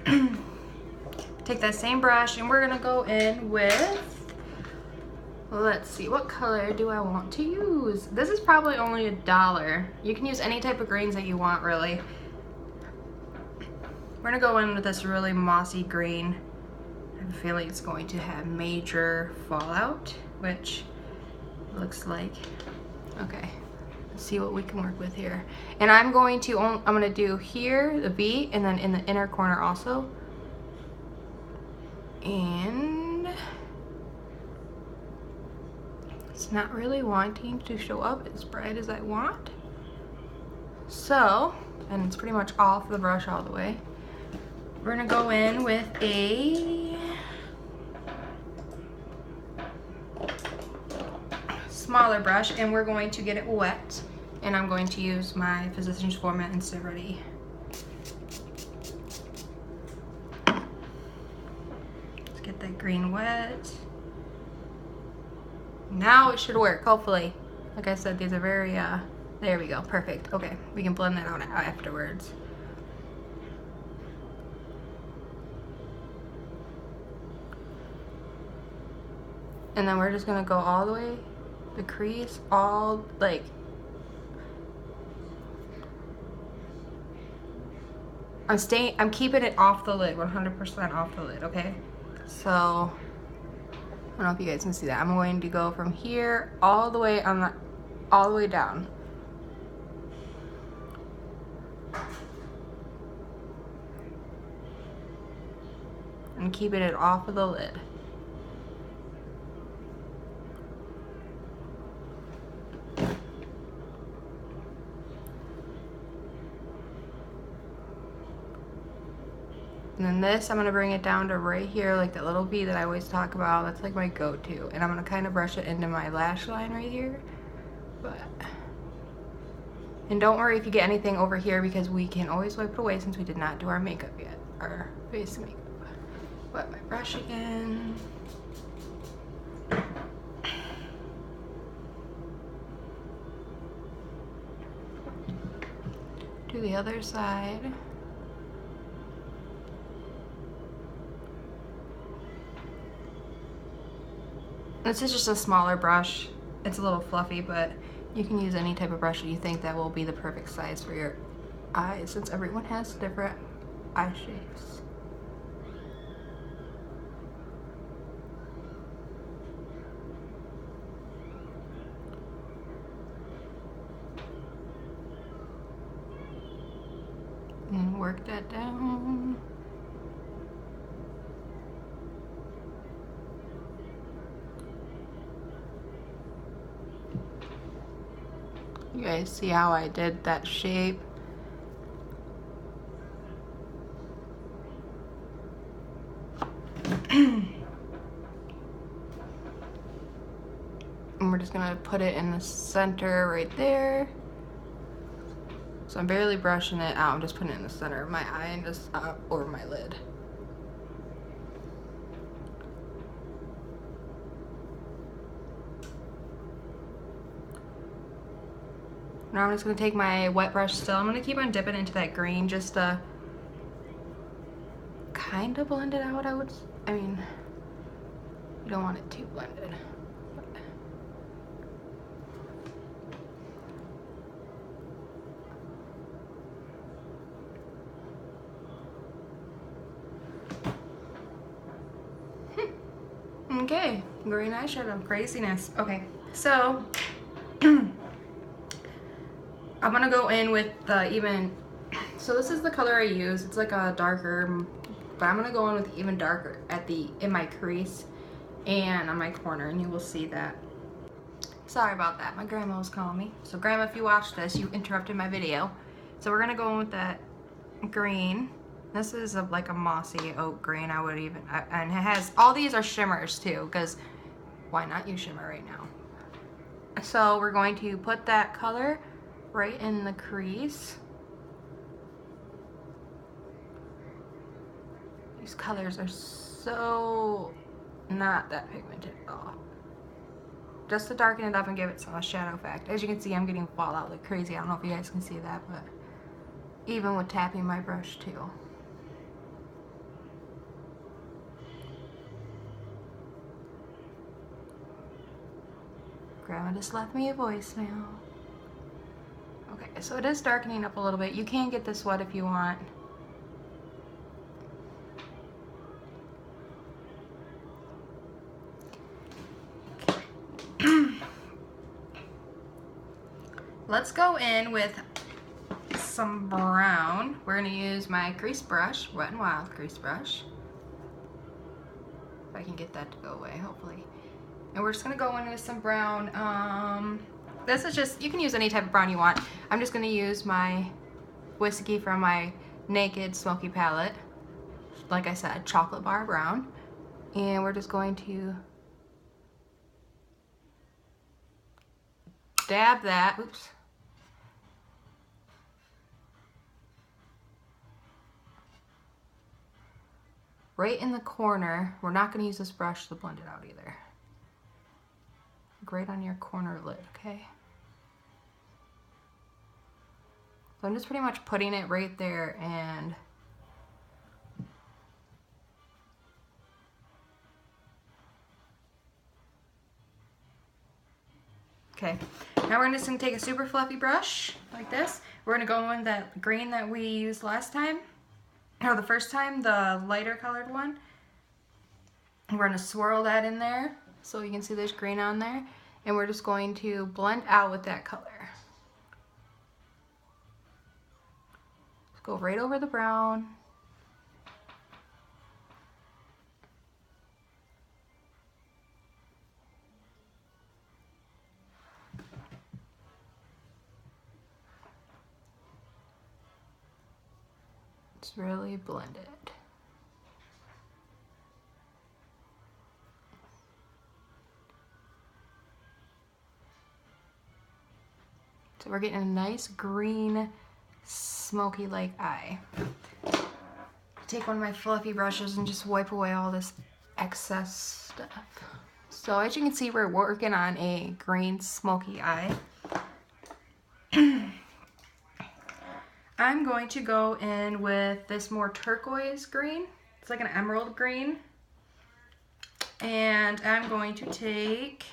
take that same brush and we're gonna go in with, let's see, what color do I want to use? This is probably only $1. You can use any type of greens that you want, really. We're gonna go in with this really mossy green. I have a feeling it's going to have major fallout, which looks like. Okay, let's see what we can work with here. And I'm gonna do here, the V, and then in the inner corner also. And it's not really wanting to show up as bright as I want. So, and it's pretty much off the brush all the way. We're gonna go in with a smaller brush and we're going to get it wet. And I'm going to use my Physicians Formula Instant Ready. Let's get that green wet. Now it should work, hopefully. Like I said, these are very, there we go, perfect. Okay, we can blend that out afterwards. And then we're just gonna go all the way, the crease, all like, I'm keeping it off the lid, 100% off the lid, okay? So, I don't know if you guys can see that. I'm going to go from here all the way on the, all the way down. And keeping it off of the lid. And then this, I'm gonna bring it down to right here, like that little V that I always talk about. That's like my go-to. And I'm gonna kind of brush it into my lash line right here. And don't worry if you get anything over here because we can always wipe it away since we did not do our makeup yet, our face makeup. Wet my brush again. Do the other side. This is just a smaller brush. It's a little fluffy, but you can use any type of brush that you think that will be the perfect size for your eyes, since everyone has different eye shapes. And work that down. You guys see how I did that shape? And we're just gonna put it in the center right there. So I'm barely brushing it out, I'm just putting it in the center of my eye and just over my lid. Now I'm just going to take my wet brush still. I'm going to keep on dipping into that green just to kind of blend it out. I mean, you don't want it too blended. Okay, green eyeshadow, craziness. Okay, so I'm gonna go in with the even, so this is the color I use. It's like a darker, but I'm gonna go in with even darker in my crease and on my corner, and you will see that. Sorry about that, my grandma was calling me. So grandma, if you watch this, you interrupted my video. So we're gonna go in with that green. This is like a mossy oak green, and it has, all these are shimmers too, because why not use shimmer right now? So we're going to put that color right in the crease. These colors are so not that pigmented at all. Just to darken it up and give it some shadow effect. As you can see, I'm getting fallout like crazy. I don't know if you guys can see that, but even with tapping my brush too. Grandma just left me a voicemail. Okay, so it is darkening up a little bit. You can get this wet if you want. Let's go in with some brown. We're gonna use my crease brush, Wet n Wild crease brush. If I can get that to go away, hopefully. And we're just gonna go in with some brown. This is just, you can use any type of brown you want. I'm just gonna use my Whiskey from my Naked Smoky palette. Like I said, chocolate bar brown. And we're just going to dab that, oops. Right in the corner. We're not gonna use this brush to blend it out either. Right on your corner lid, okay? So I'm just pretty much putting it right there and okay. Now we're just gonna take a super fluffy brush like this. We're gonna go in that green that we used last time, or the first time, the lighter colored one. And we're gonna swirl that in there so you can see there's green on there. And we're just going to blend out with that color. Just go right over the brown. Just really blend it. So we're getting a nice green, smoky-like eye. Take one of my fluffy brushes and just wipe away all this excess stuff. So as you can see, we're working on a green, smoky eye. I'm going to go in with this more turquoise green. It's like an emerald green. And I'm going to take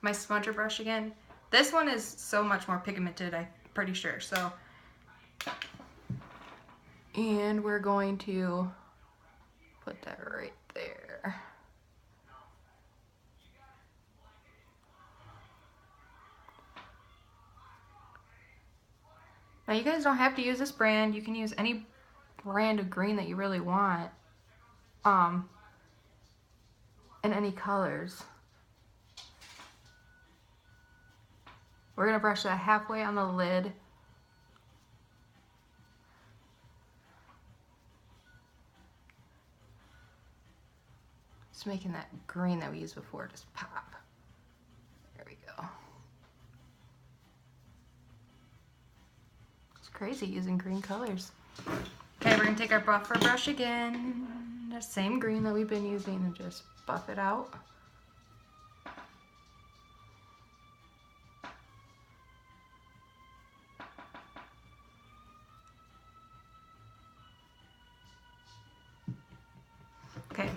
my smudger brush again. This one is so much more pigmented, I'm pretty sure. So, and we're going to put that right there. Now you guys don't have to use this brand. You can use any brand of green that you really want, in any colors. We're gonna brush that halfway on the lid. Just making that green that we used before just pop. There we go. It's crazy using green colors. Okay, we're gonna take our buffer brush again. The same green that we've been using and just buff it out. Okay,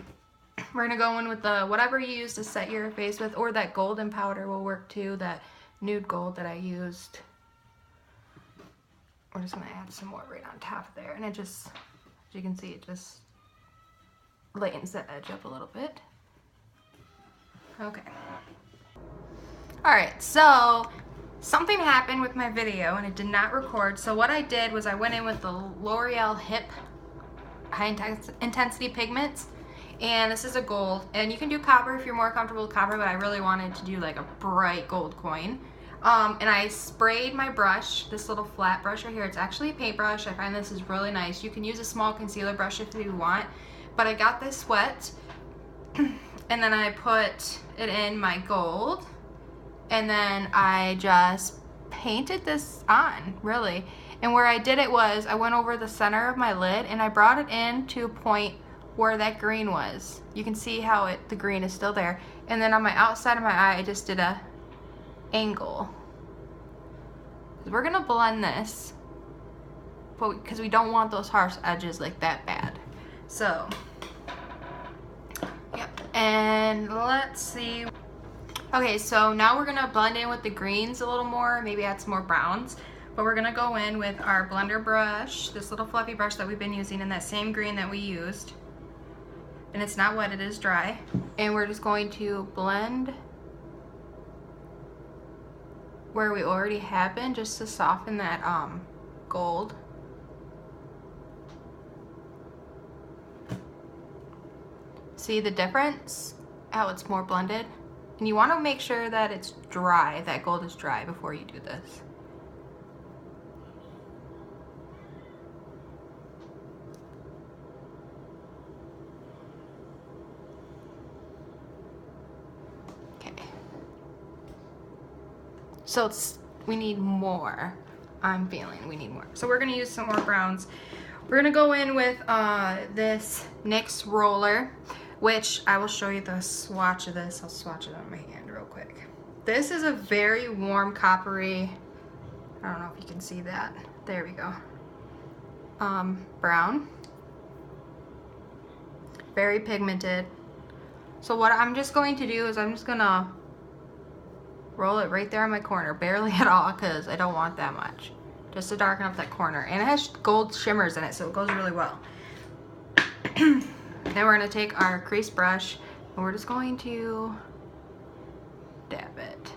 we're gonna go in with the whatever you use to set your face with, or that golden powder will work too, that nude gold that I used. We're just gonna add some more right on top of there, and it just, as you can see, it just lightens the edge up a little bit. Okay. Alright, so something happened with my video and it did not record, so what I did was I went in with the L'Oreal Hip High Intensity Pigments. And this is a gold, and you can do copper if you're more comfortable with copper, but I really wanted to do like a bright gold coin. And I sprayed my brush, this little flat brush right here. It's actually a paintbrush. I find this is really nice. You can use a small concealer brush if you want, but I got this wet, and then I put it in my gold, and then I just painted this on, really. And where I did it was, I went over the center of my lid, and I brought it in to a point where that green was. You can see how the green is still there. And then on my outside of my eye, I just did a angle. We're gonna blend this, but because we don't want those harsh edges like that bad. So, yep. And let's see. Okay, so now we're gonna blend in with the greens a little more, maybe add some more browns. But we're gonna go in with our blender brush, this little fluffy brush that we've been using in that same green that we used. And it's not wet, it is dry. And we're just going to blend where we already have been, just to soften that gold. See the difference? How it's more blended? And you want to make sure that it's dry, that gold is dry before you do this. Okay. So we need more. I'm feeling we need more. So we're gonna use some more browns. We're gonna go in with this NYX roller, which I will show you the swatch of this. I'll swatch it on my hand real quick. This is a very warm coppery, I don't know if you can see that. There we go. Brown. Very pigmented. So what I'm just going to do is I'm just gonna roll it right there on my corner, barely at all, because I don't want that much. Just to darken up that corner. And it has gold shimmers in it, so it goes really well. Then we're going to take our crease brush and we're just going to dab it.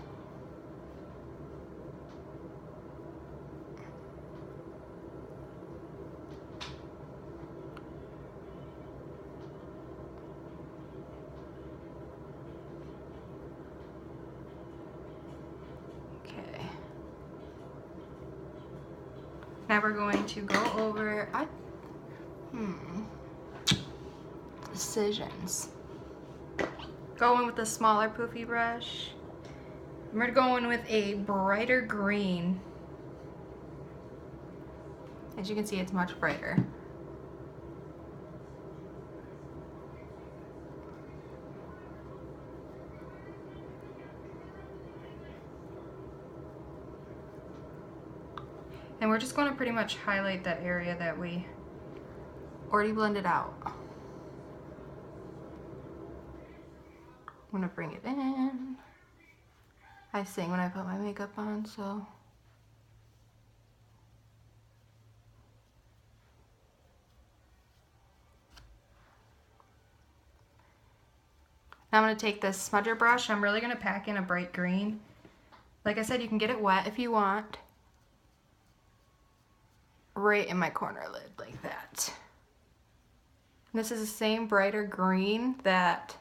Okay. Now we're going to go over decisions. Going with a smaller poofy brush. We're going with a brighter green. As you can see, it's much brighter. And we're just going to pretty much highlight that area that we already blended out. I'm gonna bring it in. I sing when I put my makeup on, so. Now I'm gonna take this smudger brush. I'm really gonna pack in a bright green. Like I said, you can get it wet if you want. Right in my corner lid, like that. And this is the same brighter green that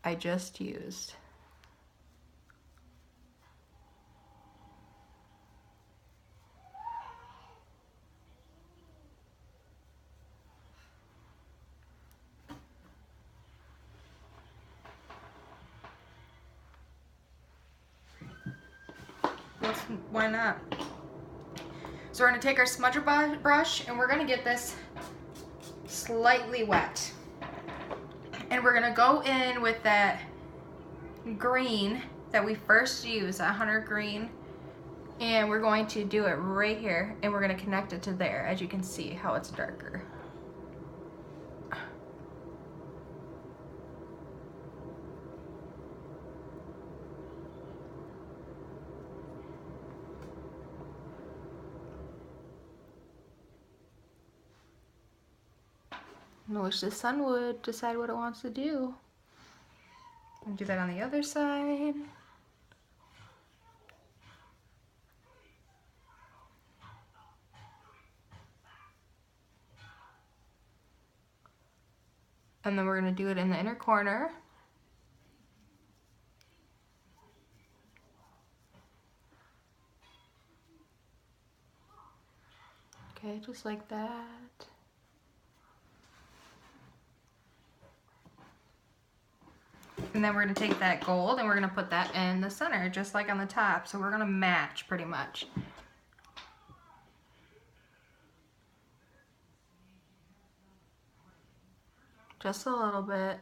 I just used. Why not? So we're gonna take our smudger brush and we're gonna get this slightly wet. And we're gonna go in with that green that we first used, that 100 green, and we're going to do it right here, and we're gonna connect it to there, as you can see how it's darker. I wish the sun would decide what it wants to do. And do that on the other side. And then we're going to do it in the inner corner. Okay, just like that. And then we're going to take that gold and we're going to put that in the center, just like on the top. So we're going to match pretty much. Just a little bit.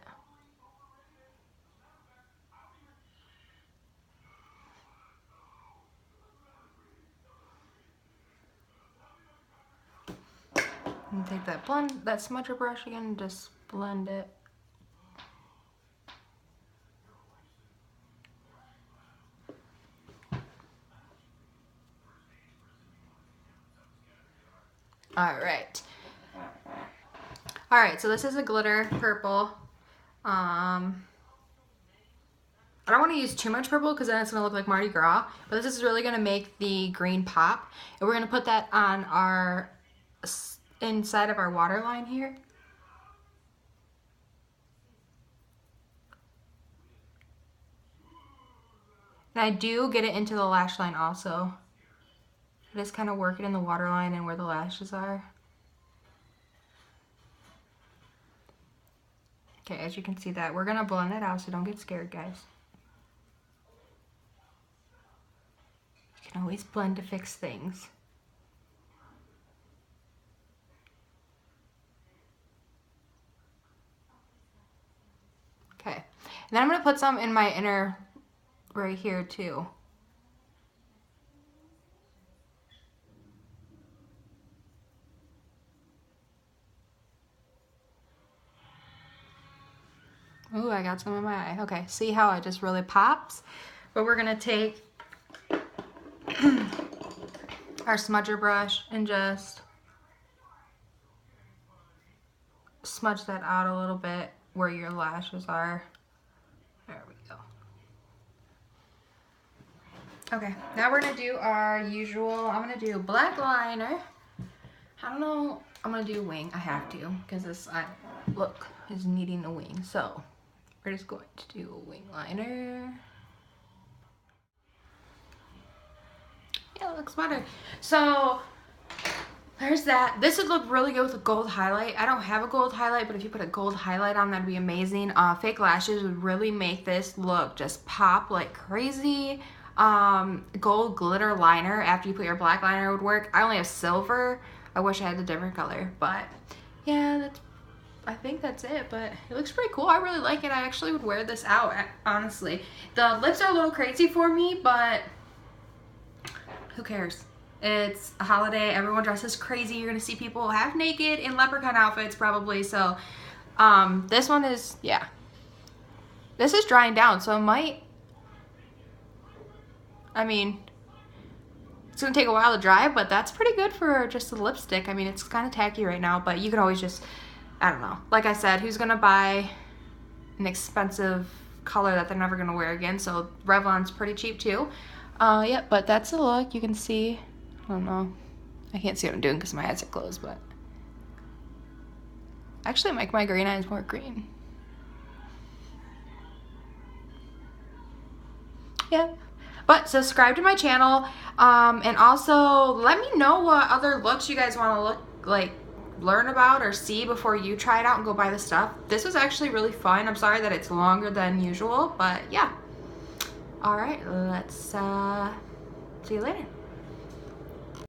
And take that smudger brush again and just blend it. Alright. Alright, so this is a glitter purple. I don't want to use too much purple because then it's going to look like Mardi Gras. But this is really going to make the green pop. And we're going to put that on our inside of our waterline here. And I do get it into the lash line also. I just kind of work it in the waterline and where the lashes are. Okay, as you can see that, we're gonna blend it out, so don't get scared, guys. You can always blend to fix things. Okay, and then I'm gonna put some in my inner right here too. Ooh, I got some in my eye. Okay, see how it just really pops? But we're gonna take our smudger brush and just smudge that out a little bit where your lashes are. There we go. Okay, now we're gonna do our usual, I'm gonna do black liner. I don't know, I'm gonna do wing. I have to, because this look is needing a wing. So we're just going to do a wing liner. Yeah, it looks better. So there's that. This would look really good with a gold highlight. I don't have a gold highlight, but if you put a gold highlight on, that'd be amazing. Fake lashes would really make this look just pop like crazy. Gold glitter liner after you put your black liner would work. I only have silver. I wish I had a different color, but yeah, I think that's it, but it looks pretty cool. I really like it. I actually would wear this out, honestly. The lips are a little crazy for me, but who cares? It's a holiday. Everyone dresses crazy. You're gonna see people half naked in leprechaun outfits probably. So this one is, yeah. This is drying down, so it might, I mean, it's gonna take a while to dry, but that's pretty good for just a lipstick. I mean, it's kind of tacky right now, but you can always just, I don't know. Like I said, who's gonna buy an expensive color that they're never gonna wear again? So Revlon's pretty cheap too. Yeah, but that's the look. You can see, I don't know. I can't see what I'm doing because my eyes are closed, but actually make my green eyes more green. Yeah. But subscribe to my channel, and also let me know what other looks you guys want to learn about or see before you try it out and go buy the stuff. This was actually really fun. I'm sorry that it's longer than usual, but yeah. All right, let's see you later.